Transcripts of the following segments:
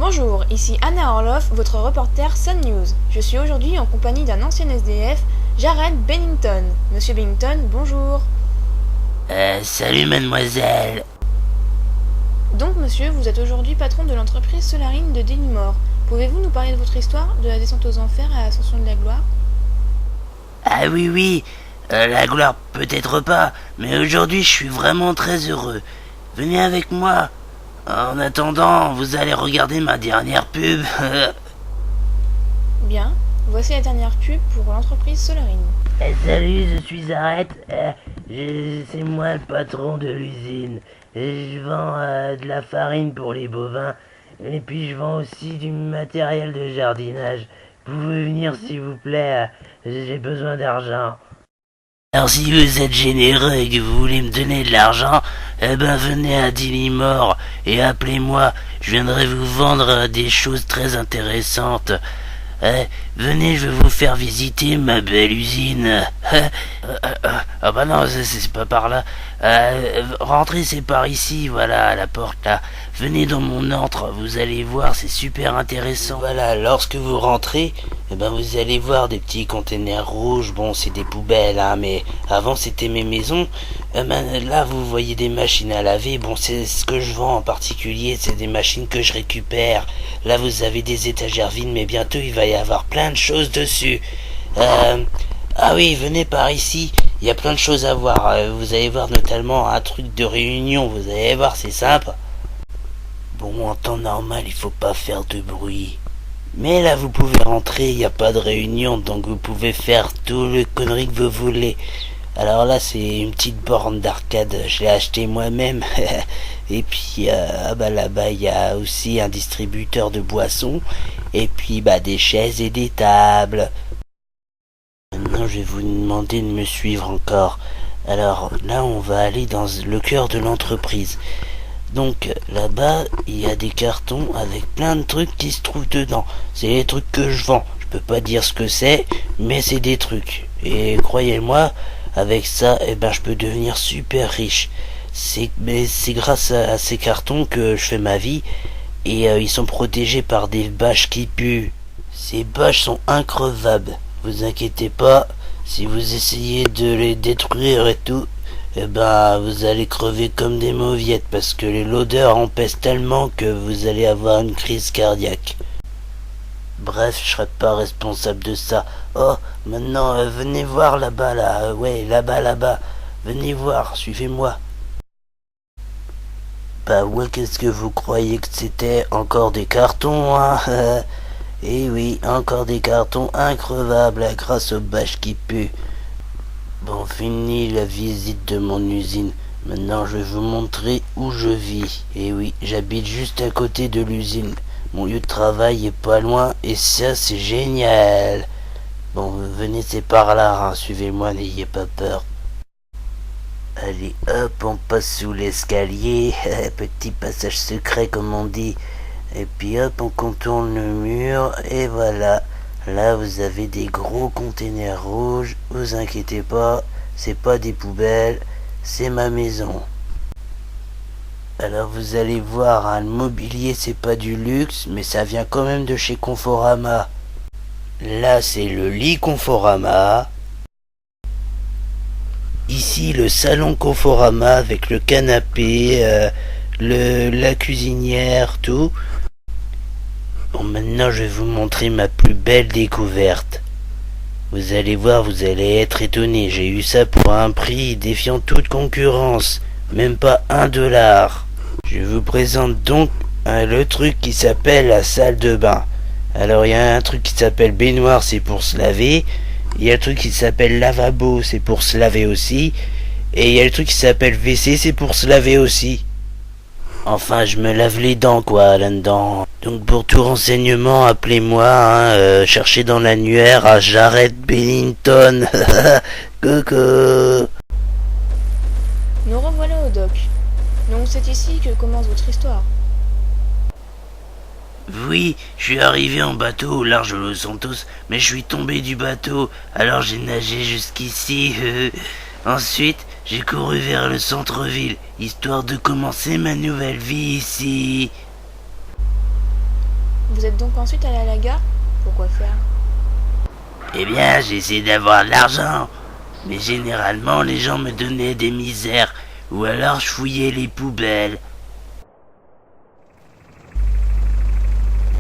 Bonjour, ici Anna Orloff, votre reporter Sun News. Je suis aujourd'hui en compagnie d'un ancien SDF, Jared Bennington. Monsieur Bennington, bonjour. Salut mademoiselle. Donc monsieur, vous êtes aujourd'hui patron de l'entreprise Solarine de Delimore. Pouvez-vous nous parler de votre histoire, de la descente aux enfers à l'ascension de la gloire? Ah oui, la gloire peut-être pas, mais aujourd'hui je suis vraiment très heureux. Venez avec moi. En attendant, vous allez regarder ma dernière pub. Bien, voici la dernière pub pour l'entreprise Solarine. Salut, je suis Arrête. C'est moi le patron de l'usine. Je vends de la farine pour les bovins. Et puis je vends aussi du matériel de jardinage. Vous pouvez venir s'il vous plaît. J'ai besoin d'argent. Alors si vous êtes généreux et que vous voulez me donner de l'argent, venez à Delimore et appelez-moi. Je viendrai vous vendre des choses très intéressantes. Venez, je vais vous faire visiter ma belle usine. Ah bah non, c'est pas par là. Rentrez, c'est par ici, voilà, à la porte là. Venez dans mon antre, vous allez voir, c'est super intéressant. Voilà, lorsque vous rentrez, vous allez voir des petits containers rouges. Bon, c'est des poubelles, hein, mais avant c'était mes maisons. Là, vous voyez des machines à laver. Bon, c'est ce que je vends en particulier, c'est des machines que je récupère. Là, vous avez des étagères vides, mais bientôt il va y avoir plein de choses dessus. Ah oui, venez par ici. Il y a plein de choses à voir. Vous allez voir notamment un truc de réunion. Vous allez voir, c'est sympa. Bon, en temps normal, il faut pas faire de bruit. Mais là, vous pouvez rentrer, il n'y a pas de réunion, donc vous pouvez faire tout le conneries que vous voulez. Alors là, c'est une petite borne d'arcade, je l'ai acheté moi-même. Et puis, là-bas, il y a aussi un distributeur de boissons. Et puis, des chaises et des tables. Maintenant, je vais vous demander de me suivre encore. Alors, là, on va aller dans le cœur de l'entreprise. Donc là-bas, il y a des cartons avec plein de trucs qui se trouvent dedans. C'est les trucs que je vends. Je peux pas dire ce que c'est, mais c'est des trucs. Et croyez-moi, avec ça, je peux devenir super riche. C'est grâce à ces cartons que je fais ma vie. Et ils sont protégés par des bâches qui puent. Ces bâches sont increvables. Vous inquiétez pas, si vous essayez de les détruire et tout, vous allez crever comme des mauviettes parce que l'odeur empêche tellement que vous allez avoir une crise cardiaque. Bref, je serai pas responsable de ça. Oh, maintenant, venez voir là-bas, là. Ouais, là-bas. Venez voir, suivez-moi. Ouais, qu'est-ce que vous croyez que c'était? Encore des cartons, hein? Eh oui, encore des cartons increvables grâce aux bâches qui puent. Bon, fini la visite de mon usine. Maintenant, je vais vous montrer où je vis. Et oui, j'habite juste à côté de l'usine. Mon lieu de travail est pas loin et ça, c'est génial. Bon, venez, c'est par là, hein. Suivez-moi, n'ayez pas peur. Allez, hop, on passe sous l'escalier. Petit passage secret, comme on dit. Et puis hop, on contourne le mur et voilà. Là, vous avez des gros containers rouges. Vous inquiétez pas, c'est pas des poubelles, c'est ma maison. Alors vous allez voir, hein, le mobilier c'est pas du luxe, mais ça vient quand même de chez Conforama. Là, c'est le lit Conforama. Ici, le salon Conforama avec le canapé, la cuisinière, tout. Bon, maintenant je vais vous montrer ma plus belle découverte. Vous allez voir, vous allez être étonné. J'ai eu ça pour un prix défiant toute concurrence. Même pas $1. Je vous présente donc le truc qui s'appelle la salle de bain. Alors il y a un truc qui s'appelle baignoire, c'est pour se laver. Il y a un truc qui s'appelle lavabo, c'est pour se laver aussi. Et il y a le truc qui s'appelle WC, c'est pour se laver aussi. Enfin, je me lave les dents, quoi, là-dedans. Donc, pour tout renseignement, appelez-moi, hein, cherchez dans l'annuaire à Jared Bennington. Coucou. Nous revoilà au doc. Donc c'est ici que commence votre histoire. Oui, je suis arrivé en bateau au large de Los Santos, mais je suis tombé du bateau, alors j'ai nagé jusqu'ici. Ensuite, j'ai couru vers le centre-ville, histoire de commencer ma nouvelle vie ici. Vous êtes donc ensuite allé à la gare? Pourquoi faire? Eh bien, j'ai essayé d'avoir de l'argent. Mais généralement, les gens me donnaient des misères. Ou alors je fouillais les poubelles.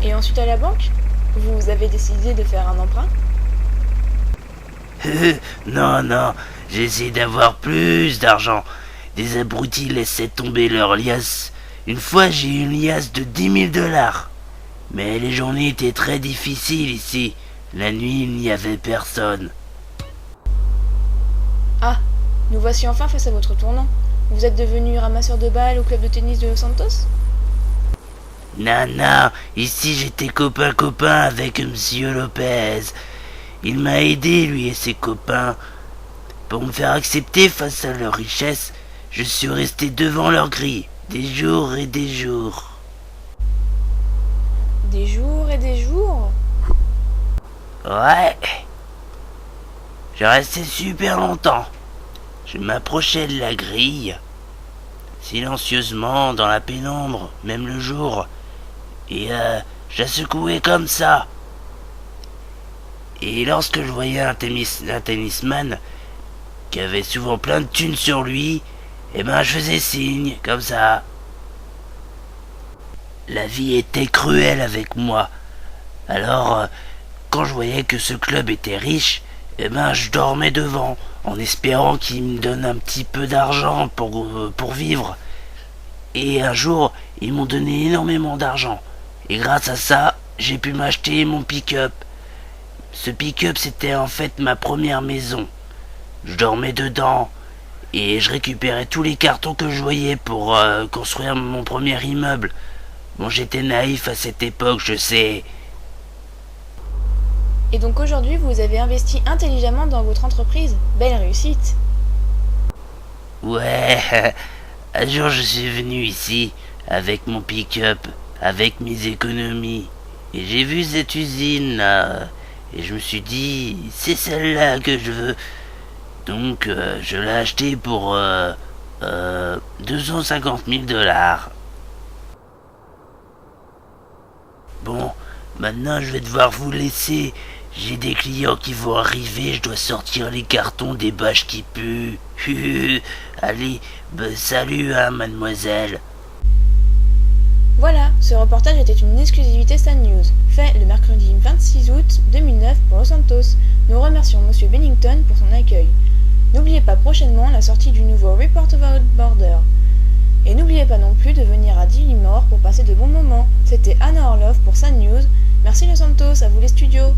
Et ensuite à la banque? Vous avez décidé de faire un emprunt? Non, j'ai essayé d'avoir plus d'argent. Des abrutis laissaient tomber leur liasse. Une fois, j'ai eu une liasse de 10 000 $. Mais les journées étaient très difficiles ici. La nuit, il n'y avait personne. Ah, nous voici enfin face à votre tournant. Vous êtes devenu ramasseur de balles au club de tennis de Los Santos? Non, ici j'étais copain avec Monsieur Lopez. Il m'a aidé, lui et ses copains. Pour me faire accepter face à leur richesse, je suis resté devant leur grille, des jours et des jours. Des jours et des jours? Ouais. Je restais super longtemps. Je m'approchais de la grille, silencieusement dans la pénombre, même le jour, et je la secouais comme ça. Et lorsque je voyais un tennisman qui avait souvent plein de thunes sur lui, eh ben je faisais signe, comme ça. La vie était cruelle avec moi. Alors, quand je voyais que ce club était riche, eh ben je dormais devant, en espérant qu'il me donne un petit peu d'argent pour vivre. Et un jour, ils m'ont donné énormément d'argent. Et grâce à ça, j'ai pu m'acheter mon pick-up. Ce pick-up, c'était en fait ma première maison. Je dormais dedans et je récupérais tous les cartons que je voyais pour construire mon premier immeuble. Bon, j'étais naïf à cette époque, je sais. Et donc aujourd'hui, vous avez investi intelligemment dans votre entreprise. Belle réussite. Ouais, un jour je suis venu ici avec mon pick-up, avec mes économies. Et j'ai vu cette usine là. Et je me suis dit, c'est celle-là que je veux. Donc je l'ai achetée pour 250 000 $. Bon, maintenant je vais devoir vous laisser. J'ai des clients qui vont arriver, je dois sortir les cartons des bâches qui puent. Allez, salut hein, mademoiselle. Voilà, ce reportage était une exclusivité Sun News, fait le mercredi 26 août 2009 pour Los Santos. Nous remercions Monsieur Bennington pour son accueil. N'oubliez pas prochainement la sortie du nouveau Report About Border. Et n'oubliez pas non plus de venir à Dillimore pour passer de bons moments. C'était Anna Orloff pour Sun News. Merci Los Santos, à vous les studios.